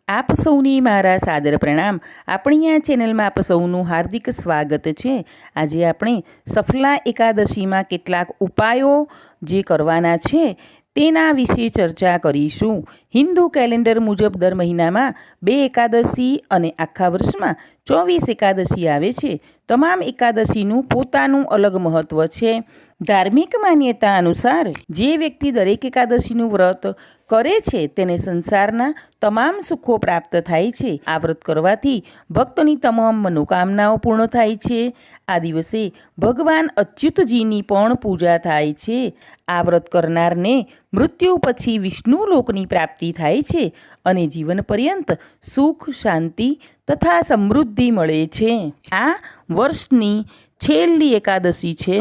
આપ સૌને મારા સાદર પ્રણામ। આપણી આ ચેનલમાં આપ સૌનું હાર્દિક સ્વાગત છે। આજે આપણે સફલા એકાદશીમાં કેટલાક ઉપાયો જે કરવાના છે તેના વિશે ચર્ચા કરીશું। હિન્દુ કેલેન્ડર મુજબ દર મહિનામાં 2 એકાદશી અને આખા વર્ષમાં 24 એકાદશી આવે છે। તમામ એકાદશીનું પોતાનું અલગ મહત્વ છે। ધાર્મિક માન્યતા અનુસાર જે વ્યક્તિ દરેક એકાદશીનું વ્રત કરે છે તેને સંસારના તમામ સુખો પ્રાપ્ત થાય છે। આ વ્રત કરવાથી ભક્તની તમામ મનોકામનાઓ પૂર્ણ થાય છે। આ દિવસે ભગવાન અચ્યુતજીની પણ પૂજા થાય છે। આ વ્રત કરનારને મૃત્યુ પછી વિષ્ણુ લોકની પ્રાપ્તિ થાય છે અને જીવન પર્યંત સુખ, શાંતિ તથા સમૃદ્ધિ મળે છે। આ વર્ષની છેલ્લી એકાદશી છે।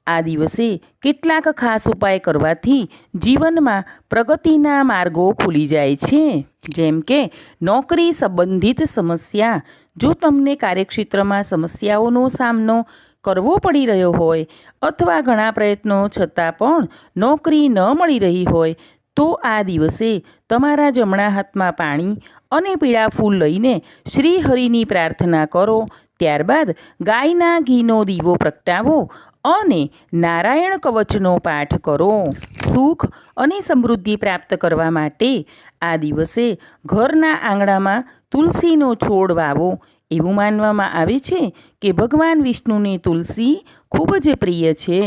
આ દિવસે કેટલાક ખાસ ઉપાય કરવાથી જીવનમાં પ્રગતિના માર્ગો ખુલી જાય છે। જેમ કે નોકરી સંબંધિત સમસ્યા। જો તમને કાર્યક્ષેત્રમાં સમસ્યાઓનો સામનો કરવો પડી રહ્યો હોય અથવા ઘણા પ્રયત્નો છતાં પણ નોકરી ન મળી રહી હોય તો આ દિવસે તમારા જમણા હાથમાં પાણી અને પીળા ફૂલ લઈને શ્રી હરિની પ્રાર્થના કરો। ત્યારબાદ ગાયના ઘીનો દીવો પ્રગટાવો અને નારાયણ કવચનો પાઠ કરો। સુખ અને સમૃદ્ધિ પ્રાપ્ત કરવા માટે આ દિવસે ઘરના આંગણામાં તુલસીનો છોડ વાવો। એવું માનવામાં આવે છે કે ભગવાન વિષ્ણુને તુલસી ખૂબ જ પ્રિય છે।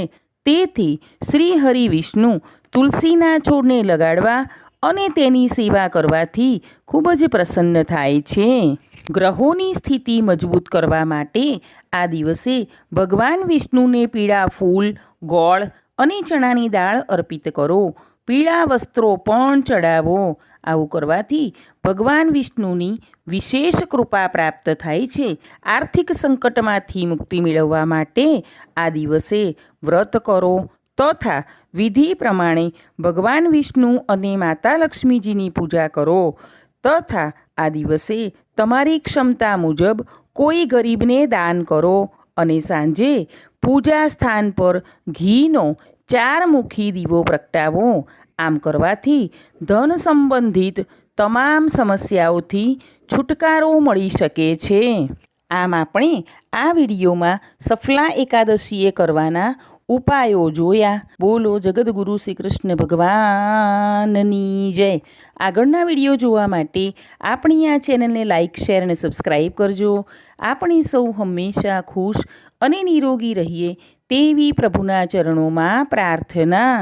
તેથી શ્રી હરિ વિષ્ણુ તુલસીના છોડને લગાડવા અને તેની સેવા કરવાથી ખૂબ જ પ્રસન્ન થાય છે। ગ્રહોની સ્થિતિ મજબૂત કરવા માટે આ દિવસે ભગવાન વિષ્ણુને પીળા ફૂલ, ગોળ અને ચણાની દાળ અર્પિત કરો। પીળા વસ્ત્રો પણ ચડાવો। આવું કરવાથી ભગવાન વિષ્ણુની વિશેષ કૃપા પ્રાપ્ત થાય છે। આર્થિક સંકટમાંથી મુક્તિ મેળવવા માટે આ દિવસે વ્રત કરો તથા વિધિ પ્રમાણે ભગવાન વિષ્ણુ અને માતા લક્ષ્મીજીની પૂજા કરો તથા આ દિવસે તમારી ક્ષમતા મુજબ કોઈ ગરીબને દાન કરો અને સાંજે પૂજા સ્થાન પર ઘીનો 4 મુખી દીવો પ્રગટાવો। આમ કરવાથી ધન સંબંધિત તમામ સમસ્યાઓથી છુટકારો મળી શકે છે। આમ આપણે આ વિડીયોમાં સફલા એકાદશીએ કરવાના ઉપાયો જોયા। બોલો જગદગુરુ શ્રી કૃષ્ણ ભગવાનની જય। આગળના વિડીયો જોવા માટે આપણી આ ચેનલને લાઇક, શેર અને સબસ્ક્રાઈબ કરજો। આપણે સૌ હંમેશા ખુશ અને નિરોગી રહીએ તેવી પ્રભુના ચરણોમાં પ્રાર્થના।